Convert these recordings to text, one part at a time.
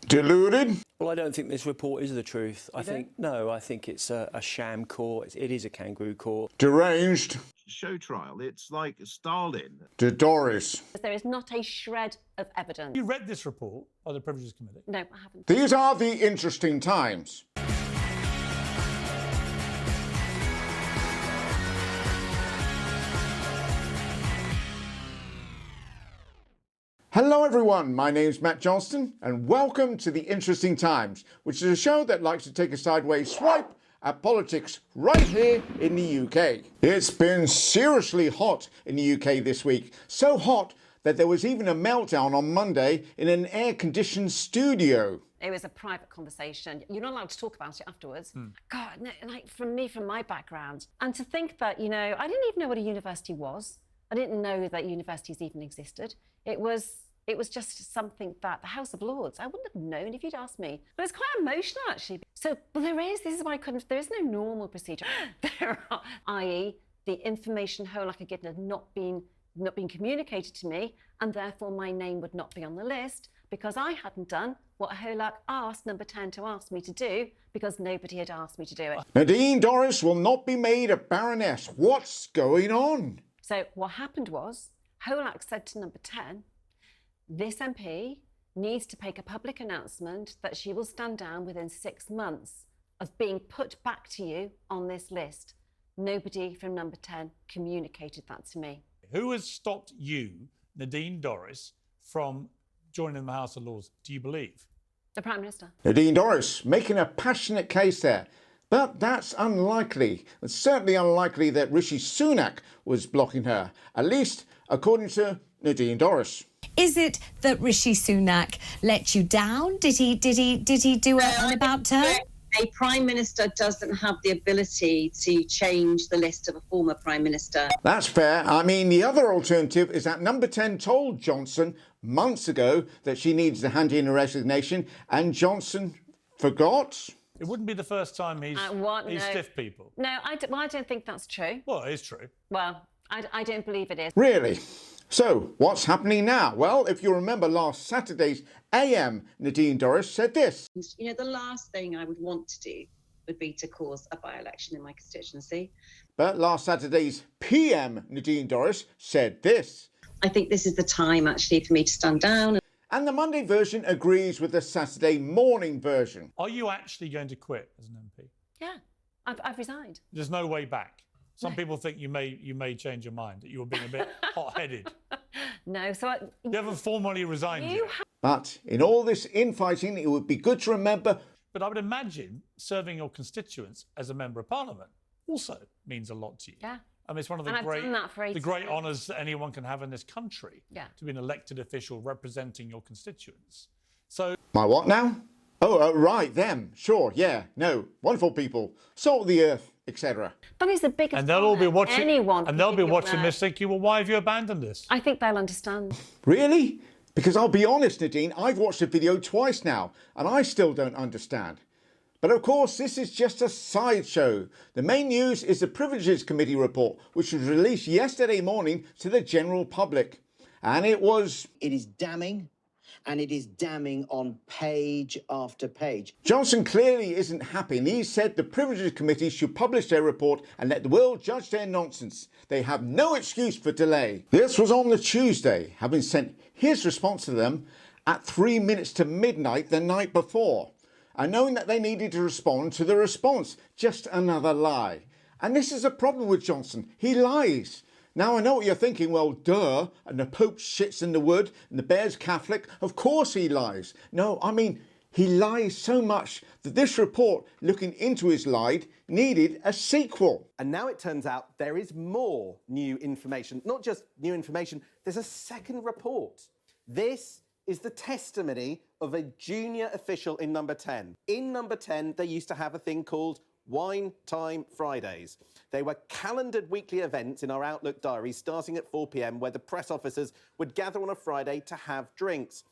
Deluded? Well, I don't think this report is the truth. I think it's a sham court. It is a kangaroo court. Deranged? Show trial. It's like Stalin. Dorries? There is not a shred of evidence. You read this report by the Privileges Committee? No, I haven't. These are the interesting times. Hello everyone, my name's Matt Johnston and welcome to The Interesting Times, which is a show that likes to take a sideways swipe at politics right here in the UK. It's been seriously hot in the UK this week, so hot that there was even a meltdown on Monday in an air-conditioned studio. It was a private conversation. You're not allowed to talk about it afterwards. God, no, like from my background. And to think that, I didn't even know what a university was. I didn't know that universities even existed. It was just something that the House of Lords, I wouldn't have known if you'd asked me. But it's quite emotional, actually. So, this is why there is no normal procedure. I.e., the information Holak had given had not been communicated to me, and therefore my name would not be on the list because I hadn't done what Holak asked Number 10 to ask me to do because nobody had asked me to do it. Nadine Dorries will not be made a baroness. What's going on? So what happened was, Holak said to Number 10, this MP needs to make a public announcement that she will stand down within 6 months of being put back to you on this list. Nobody from Number 10 communicated that to me. Who has stopped you, Nadine Dorries, from joining the House of Lords, do you believe? The Prime Minister. Nadine Dorries making a passionate case there. But that's unlikely. It's certainly unlikely that Rishi Sunak was blocking her, at least according to Nadine Dorries. Is it that Rishi Sunak let you down? Did he do an about turn? A Prime Minister doesn't have the ability to change the list of a former Prime Minister. That's fair. I mean, the other alternative is that Number 10 told Johnson months ago that she needs to hand in a resignation, and Johnson forgot. It wouldn't be the first time he's stiffed people. No, I don't think that's true. Well, it is true. Well, I don't believe it is. Really? So, what's happening now? Well, if you remember last Saturday's AM, Nadine Dorries said this. The last thing I would want to do would be to cause a by-election in my constituency. But last Saturday's PM, Nadine Dorries said this. I think this is the time, actually, for me to stand down. And the Monday version agrees with the Saturday morning version. Are you actually going to quit as an MP? Yeah, I've resigned. There's no way back. Some people think you may change your mind, that you were being a bit hot-headed. No, so you haven't formally resigned yet. But in all this infighting, it would be good to remember. But I would imagine serving your constituents as a Member of Parliament also means a lot to you. Yeah. I mean, it's one of the great honours that anyone can have in this country, to be an elected official representing your constituents. So. My what now? Oh, right, them. Sure, yeah, no, wonderful people, salt of the earth, etc. That is the biggest. And they'll all be watching. Anyone. And they'll be watching this, thinking, well, why have you abandoned this? I think they'll understand. Really? Because I'll be honest, Nadine, I've watched the video twice now, and I still don't understand. But of course, this is just a sideshow. The main news is the Privileges Committee report, which was released yesterday morning to the general public. And it is damning, and it is damning on page after page. Johnson clearly isn't happy, and he said the Privileges Committee should publish their report and let the world judge their nonsense. They have no excuse for delay. This was on the Tuesday, having sent his response to them at 3 minutes to midnight the night before. And knowing that they needed to respond to the response. Just another lie. And this is a problem with Johnson. He lies. Now, I know what you're thinking. Well, duh, and the Pope shits in the wood, and the bear's Catholic. Of course he lies. No, I mean, he lies so much that this report, looking into his lie, needed a sequel. And now it turns out there is more new information. Not just new information, there's a second report. This is the testimony of a junior official in Number 10. In Number 10, they used to have a thing called Wine Time Fridays. They were calendared weekly events in our Outlook diaries starting at 4 p.m, where the press officers would gather on a Friday to have drinks.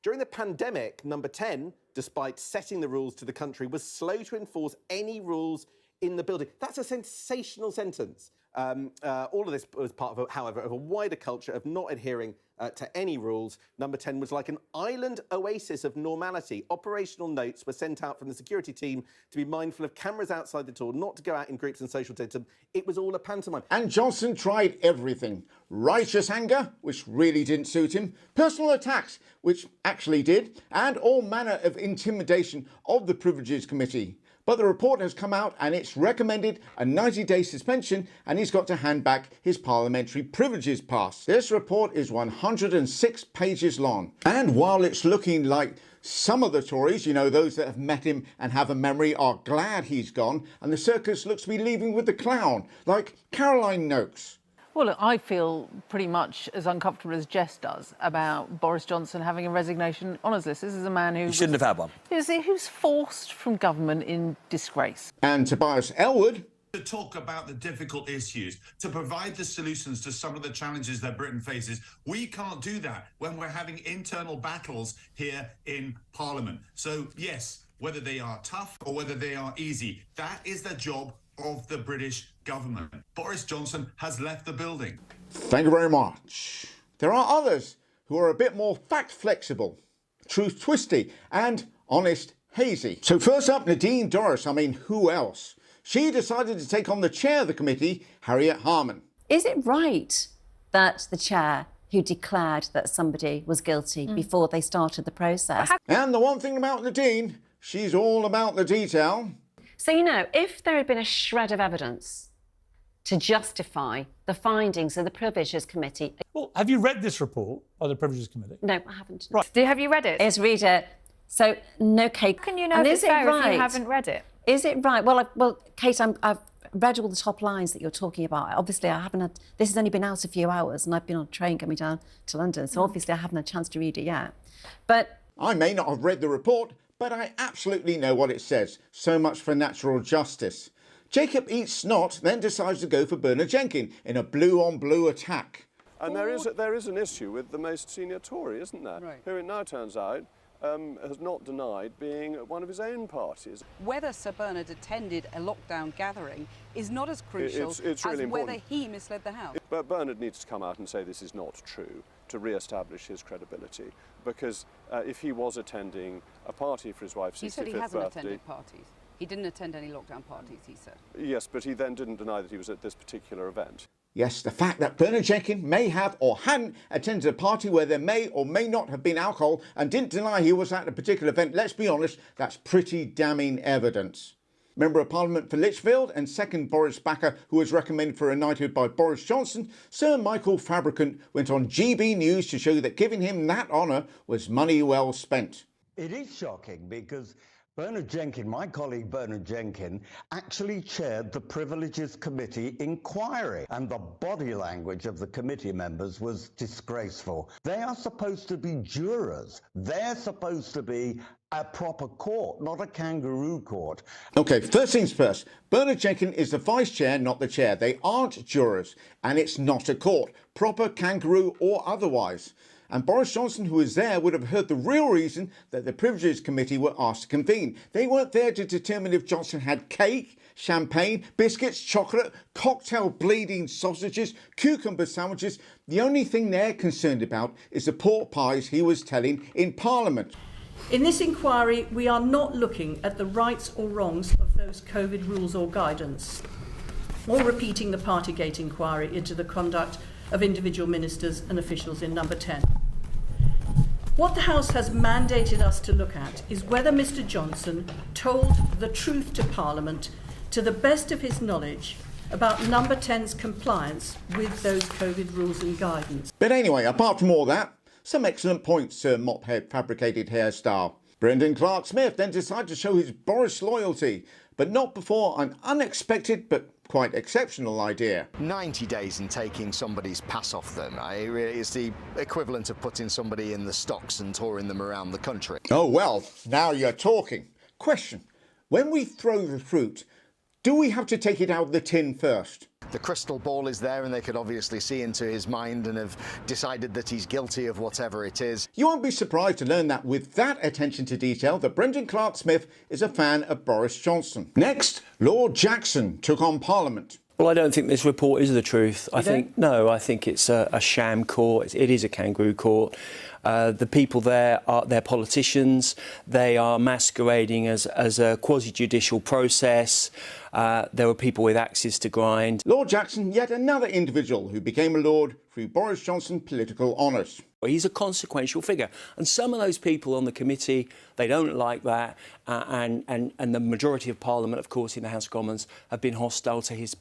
During the pandemic, Number 10, despite setting the rules to the country, was slow to enforce any rules in the building. That's a sensational sentence. All of this was part of, however, of a wider culture of not adhering to any rules. Number 10 was like an island oasis of normality. Operational notes were sent out from the security team to be mindful of cameras outside the door, not to go out in groups and social distance. It was all a pantomime. And Johnson tried everything. Righteous anger, which really didn't suit him, personal attacks, which actually did, and all manner of intimidation of the Privileges Committee. But the report has come out and it's recommended a 90-day suspension, and he's got to hand back his parliamentary privileges pass. This report is 106 pages long. And while it's looking like some of the Tories, you know, those that have met him and have a memory, are glad he's gone, and the circus looks to be leaving with the clown, like Caroline Noakes. Well, look, I feel pretty much as uncomfortable as Jess does about Boris Johnson having a resignation honours list. This is a man who... He shouldn't have had one. Who's forced from government in disgrace. And Tobias Ellwood... To talk about the difficult issues, to provide the solutions to some of the challenges that Britain faces. We can't do that when we're having internal battles here in Parliament. So, yes, whether they are tough or whether they are easy, that is the job of the British government. Boris Johnson has left the building. Thank you very much. There are others who are a bit more fact-flexible, truth-twisty, and honest hazy. So first up, Nadine Dorries. I mean, who else? She decided to take on the chair of the committee, Harriet Harman. Is it right that the chair who declared that somebody was guilty before they started the process? And the one thing about Nadine, she's all about the detail. So, you know, if there had been a shred of evidence to justify the findings of the Privileges Committee... Well, have you read this report by the Privileges Committee? No, I haven't. Right. Have you read it? Let's read it. So, no, Kate... How can you know if it's fair if you haven't read it? Is it right? Well, Kate, I've read all the top lines that you're talking about. Obviously, I haven't had... This has only been out a few hours, and I've been on a train coming down to London, so obviously I haven't had a chance to read it yet. But... I may not have read the report, but I absolutely know what it says. So much for natural justice. Jacob eats snot, then decides to go for Bernard Jenkins in a blue-on-blue attack. And there is an issue with the most senior Tory, isn't there? Right. Who it now turns out has not denied being one of his own parties. Whether Sir Bernard attended a lockdown gathering is not as crucial it's really as whether important. he misled the House. But Bernard needs to come out and say this is not true to re-establish his credibility, because if he was attending a party for his wife's 65th birthday... He said he hasn't attended parties. He didn't attend any lockdown parties, he said. Yes, but he then didn't deny that he was at this particular event. Yes, the fact that Bernard Jenkins may have or hadn't attended a party where there may or may not have been alcohol and didn't deny he was at a particular event, let's be honest, that's pretty damning evidence. Member of Parliament for Lichfield and second Boris backer who was recommended for a knighthood by Boris Johnson, Sir Michael Fabricant went on GB News to show that giving him that honour was money well spent. It is shocking because Bernard Jenkins, my colleague Bernard Jenkins, actually chaired the Privileges Committee inquiry, and the body language of the committee members was disgraceful. They are supposed to be jurors. They're supposed to be a proper court, not a kangaroo court. OK, first things first. Bernard Jenkins is the vice chair, not the chair. They aren't jurors, and it's not a court, proper kangaroo or otherwise. And Boris Johnson, who was there, would have heard the real reason that the Privileges Committee were asked to convene. They weren't there to determine if Johnson had cake, champagne, biscuits, chocolate, cocktail bleeding sausages, cucumber sandwiches. The only thing they're concerned about is the pork pies he was telling in Parliament. In this inquiry, we are not looking at the rights or wrongs of those COVID rules or guidance, or repeating the Partygate inquiry into the conduct of individual ministers and officials in number 10. What the House has mandated us to look at is whether Mr Johnson told the truth to Parliament to the best of his knowledge about number 10's compliance with those COVID rules and guidance. But anyway, apart from all that, some excellent points, Sir Mophead Fabricated Hairstyle. Brendan Clark-Smith then decided to show his Boris loyalty, but not before an unexpected but quite exceptional idea. 90 days in taking somebody's pass off them. It's the equivalent of putting somebody in the stocks and touring them around the country. Oh, well, now you're talking. Question, when we throw the fruit, do we have to take it out of the tin first? The crystal ball is there and they could obviously see into his mind and have decided that he's guilty of whatever it is. You won't be surprised to learn that with that attention to detail that Brendan Clark-Smith is a fan of Boris Johnson. Next, Lord Jackson took on Parliament. Well, I don't think this report is the truth. I think it's a sham court. It is a kangaroo court. The people there they're politicians. They are masquerading as a quasi-judicial process. There were people with axes to grind. Lord Jackson, yet another individual who became a Lord through Boris Johnson political honours. He's a consequential figure, and some of those people on the committee, they don't like that, and the majority of Parliament, of course, in the House of Commons, have been hostile to his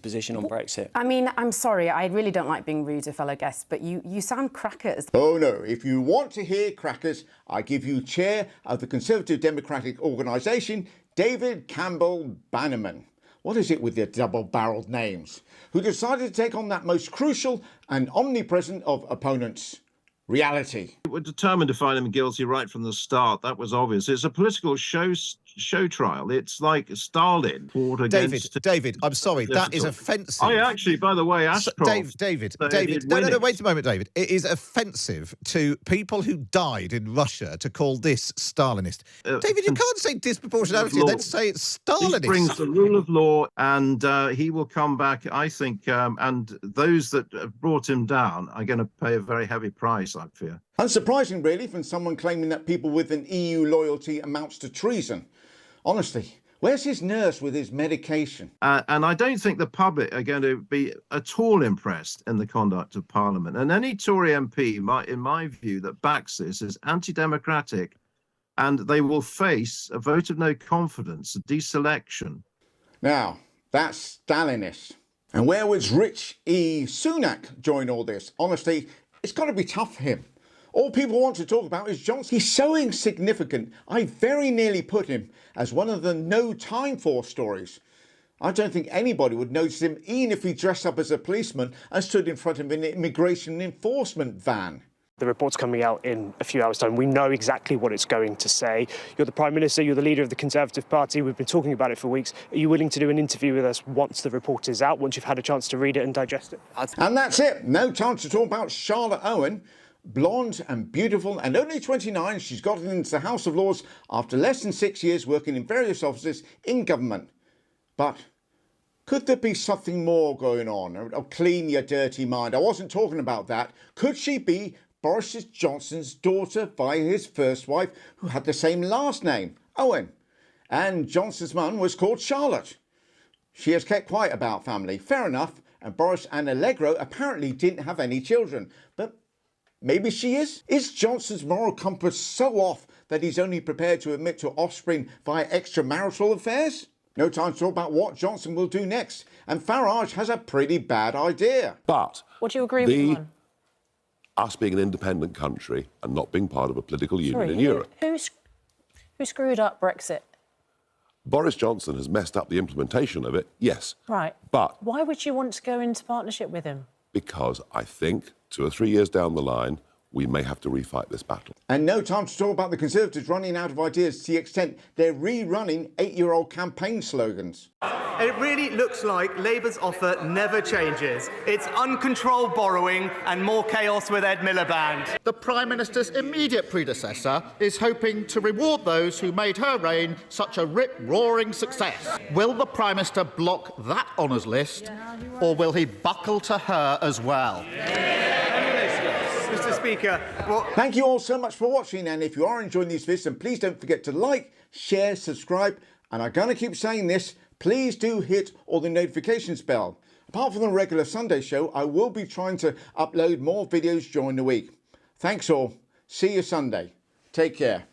position on Brexit. I mean, I'm sorry, I really don't like being rude to fellow guests, but you sound crackers. Oh no, if you want to hear crackers, I give you chair of the Conservative Democratic Organisation, David Campbell Bannerman. What is it with their double-barrelled names? Who decided to take on that most crucial and omnipresent of opponents, reality. We're determined to find him guilty right from the start. That was obvious. It's a political show trial. It's like Stalin fought against... David, I'm sorry, that is offensive. I actually, by the way, Ashcroft... David, no, wait a moment, David. It is offensive to people who died in Russia to call this Stalinist. David, you can't say disproportionality and then say it's Stalinist. He brings the rule of law, and he will come back, I think, and those that have brought him down are going to pay a very heavy price, I fear. Unsurprising, really, from someone claiming that people with an EU loyalty amounts to treason. Honestly, where's his nurse with his medication? And I don't think the public are going to be at all impressed in the conduct of Parliament. And any Tory MP, in my view, that backs this is anti-democratic, and they will face a vote of no confidence, a deselection. Now, that's Stalinist. And where was Rishi Sunak during all this? Honestly, it's got to be tough for him. All people want to talk about is Johnson. He's so insignificant, I very nearly put him as one of the no time for stories. I don't think anybody would notice him, even if he dressed up as a policeman and stood in front of an immigration enforcement van. The report's coming out in a few hours' time. We know exactly what it's going to say. You're the Prime Minister, you're the leader of the Conservative Party. We've been talking about it for weeks. Are you willing to do an interview with us once the report is out, once you've had a chance to read it and digest it? And that's it. No chance to talk about Charlotte Owen. Blonde and beautiful and only 29, she's gotten into the House of Lords after less than 6 years working in various offices in government. But could there be something more going on? Oh, clean your dirty mind. I wasn't talking about that. Could she be Boris Johnson's daughter by his first wife, who had the same last name, Owen? And Johnson's mum was called Charlotte. She has kept quiet about family, fair enough, and Boris and Allegra apparently didn't have any children. But maybe she is? Is Johnson's moral compass so off that he's only prepared to admit to offspring via extramarital affairs? No time to talk about what Johnson will do next. And Farage has a pretty bad idea. But what do you agree with on? Us being an independent country and not being part of a political union in Europe. Who screwed up Brexit? Boris Johnson has messed up the implementation of it, yes. Right. But why would you want to go into partnership with him? Because I think 2 or 3 years down the line, we may have to refight this battle. And no time to talk about the Conservatives running out of ideas to the extent they're rerunning 8-year-old campaign slogans. It really looks like Labour's offer never changes. It's uncontrolled borrowing and more chaos with Ed Miliband. The Prime Minister's immediate predecessor is hoping to reward those who made her reign such a rip-roaring success. Will the Prime Minister block that honours list, or will he buckle to her as well? Mr. Speaker, thank you all so much for watching, and if you are enjoying these videos, then please don't forget to like, share, subscribe, and I'm going to keep saying this, please do hit all the notifications bell. Apart from the regular Sunday show, I will be trying to upload more videos during the week. Thanks all. See you Sunday. Take care.